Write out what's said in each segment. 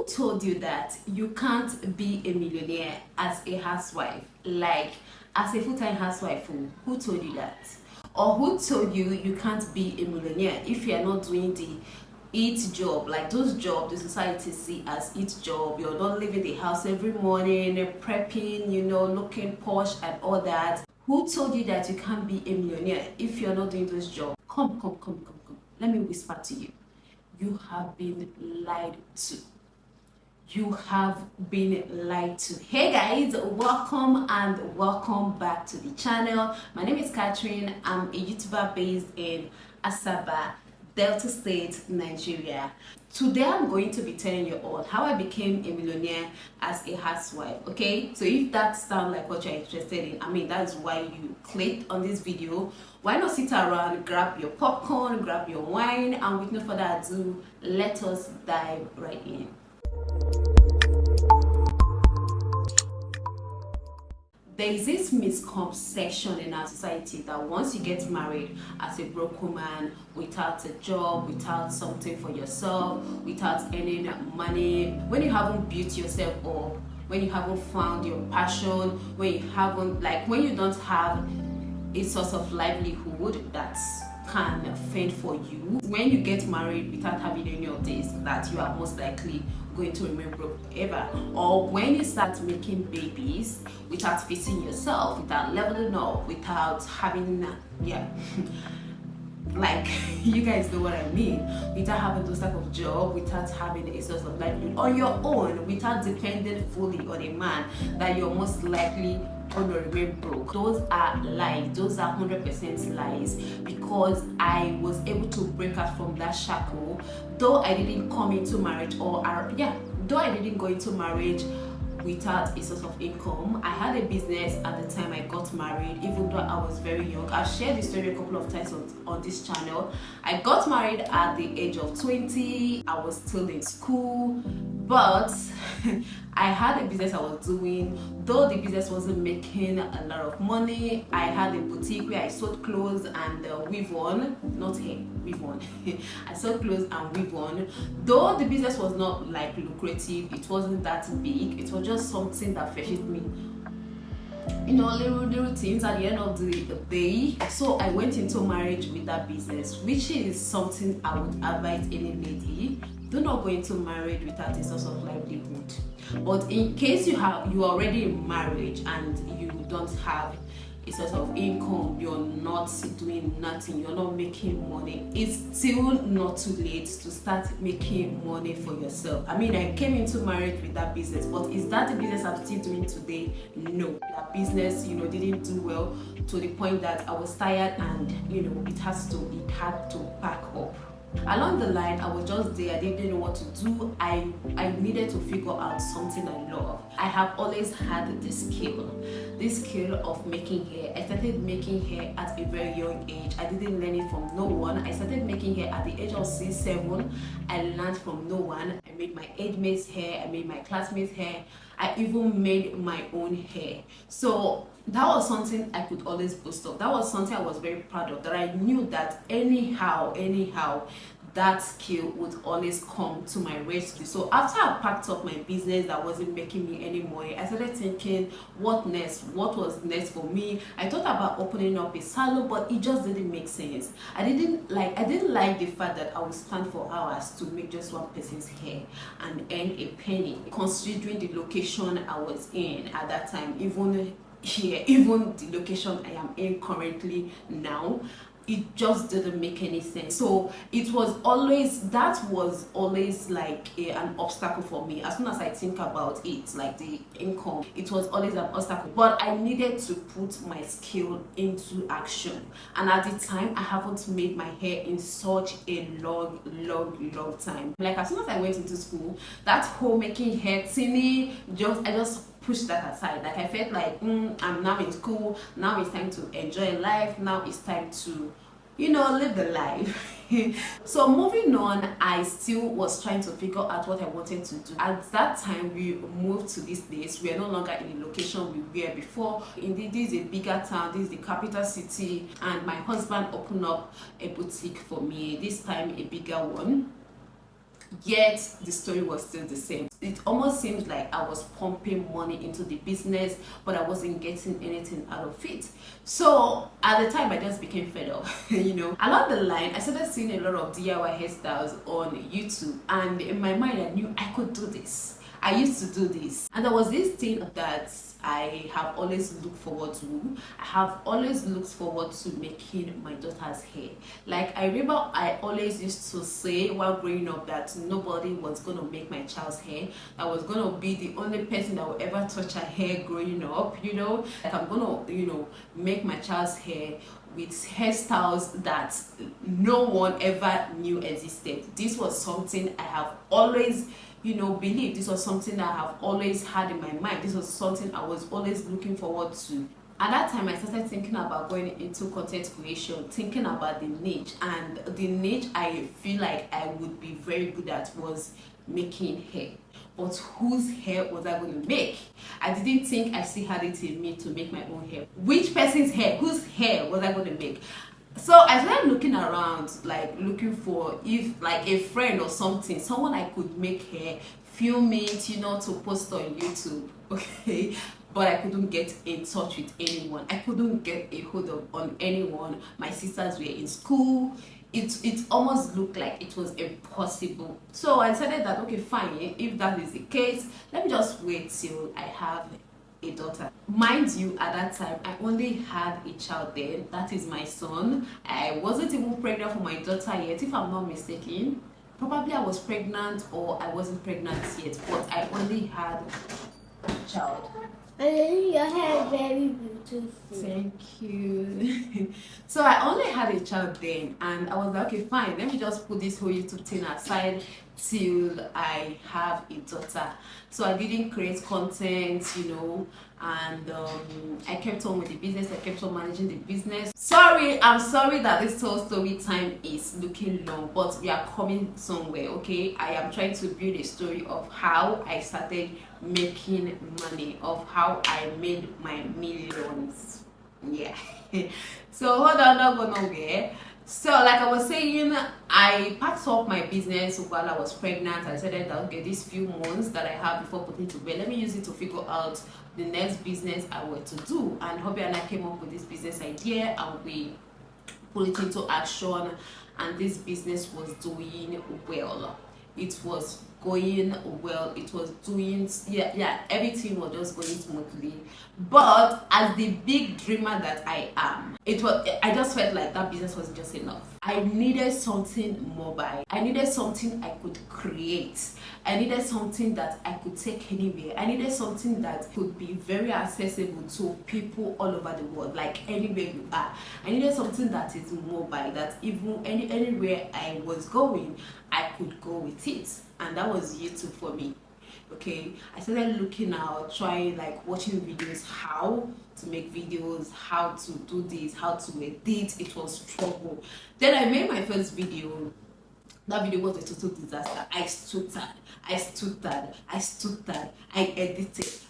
Who told you that you can't be a millionaire as a housewife? Like, as a full-time housewife, who told you that? Or who told you you can't be a millionaire if you are not doing the it job, like those jobs the society see as it job? You're not leaving the house every morning, prepping, looking posh and all that. Who told you that you can't be a millionaire if you're not doing those jobs? Come. Let me whisper to you. You have been lied to. You have been lied to. Hey guys, welcome back to the channel. My name is Catherine. I'm a YouTuber based in Asaba, Delta State, Nigeria. Today I'm going to be telling you all how I became a millionaire as a housewife. Okay, so if that sounds like what you're interested in, that is why you clicked on this video. Why not sit around, grab your popcorn, grab your wine, and with no further ado, let us dive right in. There is this misconception in our society that once you get married as a broke woman, without a job, without something for yourself, without earning money, when you haven't built yourself up, when you haven't found your passion, when you don't have a source of livelihood that can fend for you, when you get married without having any of this, that you are most likely going to remain broke ever. Or when you start making babies without fixing yourself, without leveling up, without having like, you guys know what I mean, without having those type of job, without having a source of livelihood on your own, without depending fully on a man, that you're most likely going to remain broke. Those are lies. Those are 100% lies, because I was able to break out from that shackle. Though I didn't come into marriage, though I didn't go into marriage without a source of income. I had a business at the time I got married, even though I was very young. I've shared this story a couple of times on this channel. I got married at the age of 20. I was still in school, but I had a business I was doing. Though the business wasn't making a lot of money, I had a boutique where I sold clothes and weave on, not hair, weave on. I sold clothes and weave on. Though the business was not like lucrative, it wasn't that big, it was just something that fetched me little things at the end of the day. So I went into marriage with that business, which is something I would advise any lady. Do not go into marriage without a source of livelihood. But in case you are already in marriage and you don't have a source of income, you're not doing nothing, you're not making money, it's still not too late to start making money for yourself. I came into marriage with that business, but is that the business I'm still doing today? No. That business, didn't do well to the point that I was tired and, it had to pack up. Along the line, I was just there. I didn't know what to do. I needed to figure out something I love. I have always had this skill of making hair. I started making hair at a very young age. I didn't learn it from no one. I started making hair at the age of 6, 7. I learned from no one. I made my age mates hair. I made my classmates hair. I even made my own hair. So that was something I could always boast of. That was something I was very proud of, that I knew that anyhow, that skill would always come to my rescue. So after I packed up my business that wasn't making me any money, I started thinking, what next? What was next for me? I thought about opening up a salon, but it just didn't make sense. I didn't like the fact that I would stand for hours to make just one person's hair and earn a penny, considering the location I was in at that time. Even the location I am in currently now, it just didn't make any sense. So that was always like an obstacle for me. As soon as I think about it, like the income, it was always an obstacle. But I needed to put my skill into action, and at the time I haven't made my hair in such a long time. Like, as soon as I went into school, that whole making hair thingy, I just pushed that aside. Like, I felt like I'm now in school, now it's time to enjoy life, now it's time to live the life. So moving on, I still was trying to figure out what I wanted to do. At that time, we moved to this place. We are no longer in the location we were before. Indeed, this is a bigger town, this is the capital city, and my husband opened up a boutique for me, this time a bigger one. yet the story was still the same. It almost seems like I was pumping money into the business, but I wasn't getting anything out of it. So at the time, I just became fed up. Along the line, I started seeing a lot of DIY hairstyles on YouTube, and in my mind I knew I could do this. I used to do this, and there was this thing that I have always looked forward to. I have always looked forward to making my daughter's hair. Like, I remember I always used to say while growing up that nobody was gonna make my child's hair. I was gonna be the only person that will ever touch her hair growing up, like I'm gonna, make my child's hair with hairstyles that no one ever knew existed. This was something I have always believe. This was something that I have always had in my mind. This was something I was always looking forward to. At that time, I started thinking about going into content creation, thinking about the niche, and the niche I feel like I would be very good at was making hair. But whose hair was I going to make? I didn't think I still had it in me to make my own hair. Which person's hair? Whose hair was I going to make? So I started looking around, like looking for if like a friend or something, someone I could make hair, film it, to post on YouTube. Okay, but I couldn't get in touch with anyone. I couldn't get a hold on anyone. My sisters were in school. It almost looked like it was impossible. So I decided that, okay, fine, if that is the case, let me just wait till I have a daughter. Mind you, at that time I only had a child then, that is my son. I wasn't even pregnant for my daughter yet, if I'm not mistaken. Probably I was pregnant or I wasn't pregnant yet, but I only had a child. And your hair is very beautiful. Thank you. So I only had a child then, and I was like, okay, fine, let me just put this whole YouTube thing aside till I have a daughter. So I didn't create content, and I kept on with the business. I kept on managing the business. I'm sorry that this whole story time is looking long, but we are coming somewhere. Okay, I am trying to build a story of how I started making money, of how I made my millions. Yeah. So hold on, not go nowhere. So like I was saying, I packed up my business while I was pregnant. I said that, okay, these few months that I have before putting to bed, let me use it to figure out the next business I were to do. And Hobby and I came up with this business idea, and we put it into action, and this business was doing well. It was going well. It was doing, everything was just going smoothly. But as the big dreamer that I am, I just felt like that business wasn't just enough. I needed something mobile. I needed something I could create. I needed something that I could take anywhere. I needed something that could be very accessible to people all over the world, like anywhere you are. I needed something that is mobile, that even anywhere I was going, I could go with it. And that was YouTube for me. Okay, I started looking out, trying, like watching videos, how to make videos, how to do this, how to edit. It was struggle. Then I made my first video. That video was a total disaster. I stuttered. I edited this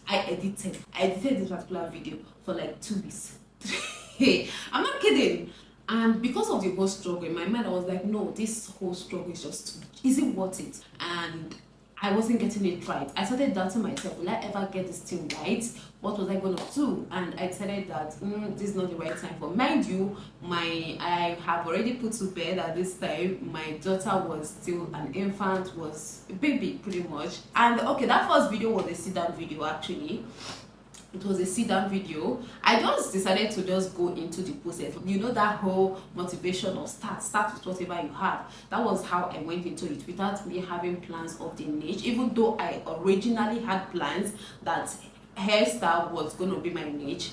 particular video for like 2 weeks. I'm not kidding. And because of the whole struggle in my mind, I was like, no, this whole struggle is just too much. Is it worth it? And I wasn't getting it right. I started doubting myself. Will I ever get this thing right? What was I going to do? And I decided that this is not the right time for. Mind you, I have already put to bed at this time. My daughter was still an infant, was a baby pretty much. And okay, that first video was a sit-down video actually. It was a sit-down video. I just decided to just go into the process. That whole motivation of start with whatever you have. That was how I went into it without me having plans of the niche. Even though I originally had plans that hairstyle was going to be my niche,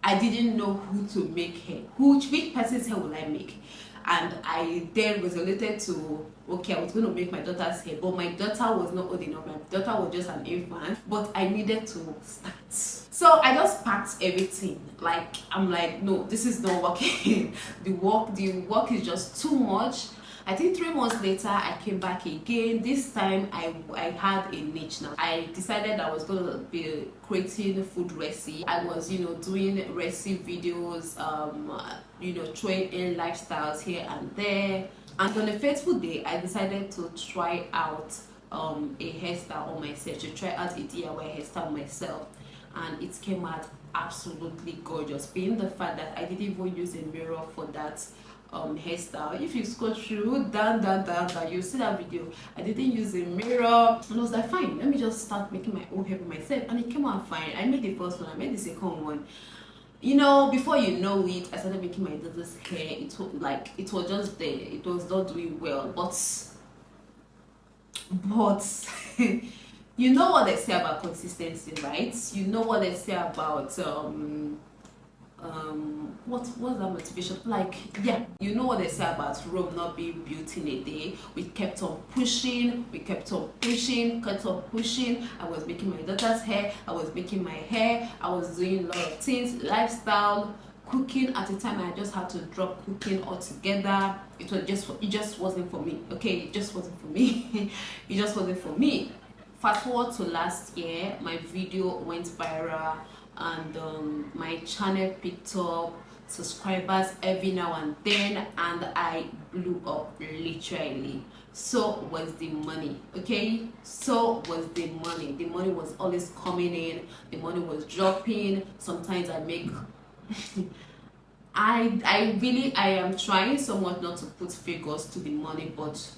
I didn't know who to make hair. Which person's hair will I make? And I then resoluted to, okay, I was going to make my daughter's hair, but my daughter was not old enough. My daughter was just an infant, but I needed to start. So I just packed everything. Like, I'm like, no, this is not working. the work is just too much. I think 3 months later, I came back again. This time, I had a niche now. I decided I was going to be creating food recipe. I was, doing recipe videos, throwing in lifestyles here and there. And on a fateful day, I decided to try out a hairstyle on myself, to try out a DIY hairstyle myself, and it came out absolutely gorgeous, being the fact that I didn't even use a mirror for that hairstyle. If you scroll through down, you see that video. I didn't use a mirror, and I was like, fine, let me just start making my own hair myself, and it came out fine. I made the first one, I made the second one. You know, before you know it, I started making my daughter's hair. It was just there, it was not doing well, but you know what they say about consistency, right? You know what they say about what's that motivation, like, yeah, you know what they say about Rome not being built in a day. We kept on pushing, kept on pushing. I was making my daughter's hair, I was making my hair, I was doing a lot of things, lifestyle, cooking. At the time I just had to drop cooking altogether. It just wasn't for me. Okay, it just wasn't for me. It just wasn't for me. Fast forward to last year, my video went viral, and my channel picked up subscribers every now and then, and I blew up, literally. So was the money. Okay, so was the money. The money was always coming in, the money was dropping. Sometimes I make I am trying so much not to put figures to the money, but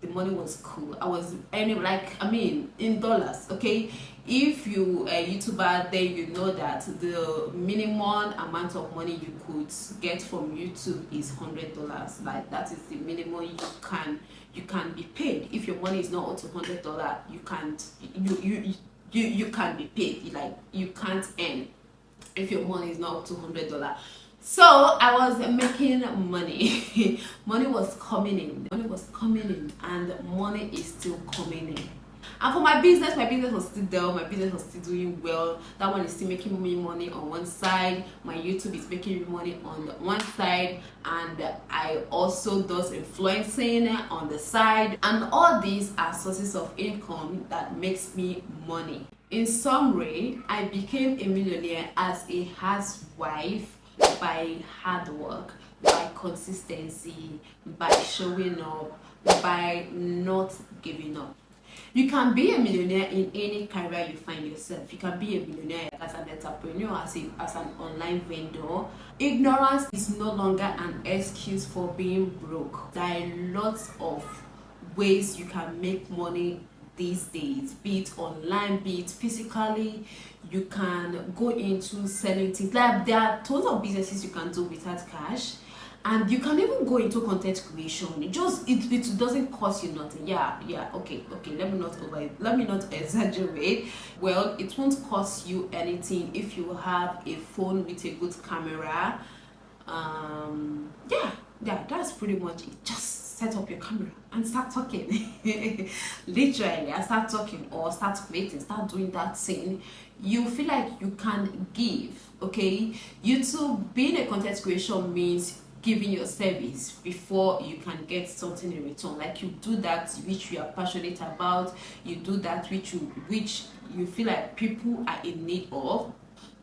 the money was cool. I was earning, like, I mean, in dollars. Okay, if you a YouTuber, then you know that the minimum amount of money you could get from YouTube is $100. Like, that is the minimum you can be paid. If your money is not up to $100, you can't be paid. Like, you can't earn if your money is not up to $100. So I was making money. Money was coming in, and money is still coming in. And for my business was still there, my business was still doing well. That one is still making me money on one side, my YouTube is making me money on the one side, and I also does influencing on the side, and all these are sources of income that makes me money. In summary, I became a millionaire as a housewife by hard work, by consistency, by showing up, by not giving up. You can be a millionaire in any career you find yourself. You can be a millionaire as an entrepreneur, as an online vendor. Ignorance is no longer an excuse for being broke. There are lots of ways you can make money these days, be it online, be it physically. You can go into selling things. Like, there are tons of businesses you can do without cash, and you can even go into content creation. It doesn't cost you nothing. Okay, let me not exaggerate. Well, it won't cost you anything if you have a phone with a good camera. That's pretty much it. Just set up your camera and start talking. Literally, and start talking, or start creating, start doing that thing you feel like you can give. Okay, YouTube, being a content creation means giving your service before you can get something in return. Like, you do that which you are passionate about, you do that which you feel like people are in need of.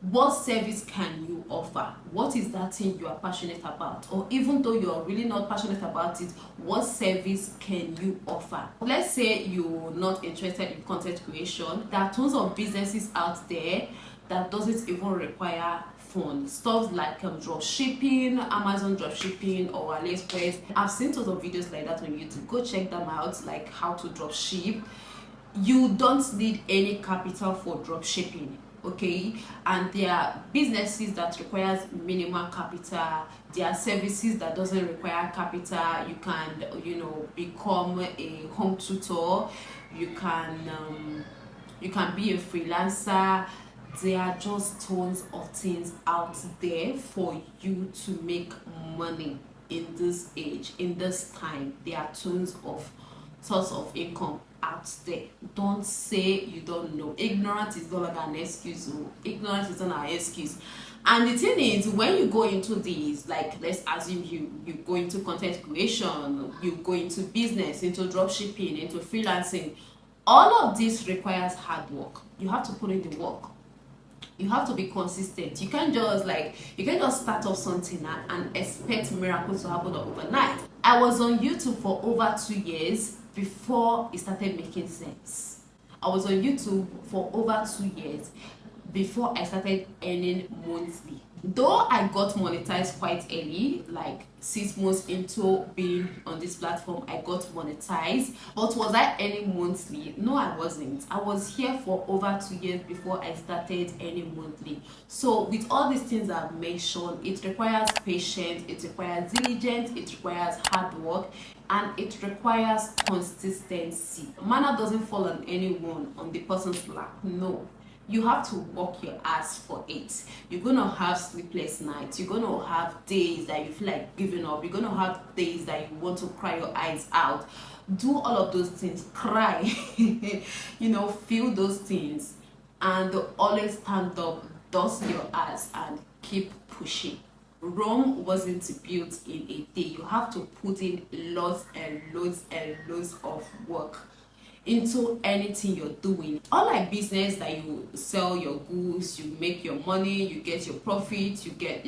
What service can you offer? What is that thing you are passionate about? Or even though you're really not passionate about it, what service can you offer? Let's say you're not interested in content creation. There are tons of businesses out there that doesn't even require funds. Stuff like drop shipping, Amazon drop shipping, or AliExpress. I've seen tons of videos like that on YouTube. Go check them out, like how to drop ship. You don't need any capital for drop shipping. Okay, and there are businesses that requires minimal capital. There are services that doesn't require capital. You can become a home tutor. You can be a freelancer. There are just tons of things out there for you to make money in this age, in this time. There are tons of source of income out there. Don't say you don't know. Ignorance is no longer an excuse. Ignorance is not an excuse. And the thing is, when you go into these, like, let's assume you go into content creation, you go into business, into drop shipping, into freelancing, all of this requires hard work. You have to put in the work. You have to be consistent. You can't just start off something and expect miracles to happen overnight. I was on YouTube for over 2 years before it started making sense. I was on YouTube for over 2 years before I started earning monthly. Though I got monetized quite early, like 6 months into being on this platform, I got monetized. But was I earning monthly? No, I wasn't. I was here for over 2 years before I started earning monthly. So with all these things I've mentioned, it requires patience, it requires diligence, it requires hard work, and it requires consistency. Manna doesn't fall on anyone, on the person's lap. No, you have to work your ass for it. You're gonna have sleepless nights, you're gonna have days that you feel like giving up, you're gonna have days that you want to cry your eyes out. Do all of those things, cry, feel those things, and always stand up, dust your ass, and keep pushing. Rome wasn't built in a day. You have to put in lots and loads and loads of work into anything you're doing. Unlike business that you sell your goods, you make your money, you get your profit, you get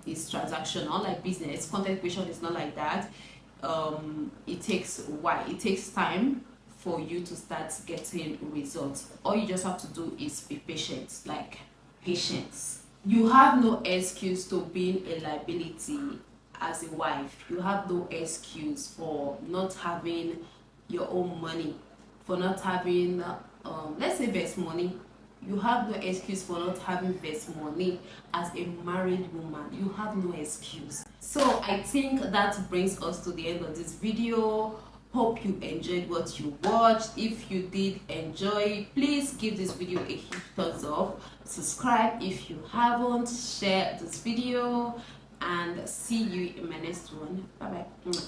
it's transactional. Unlike business, content creation is not like that. It takes time for you to start getting results. All you just have to do is be patient, patience. You have no excuse to being a liability as a wife. You have no excuse for not having your own money, for not having let's say vest money. You have no excuse for not having vest money as a married woman. You have no excuse. So I think that brings us to the end of this video. Hope you enjoyed what you watched. If you did enjoy, please give this video a huge thumbs up, subscribe if you haven't, share this video, and see you in my next one. Bye bye.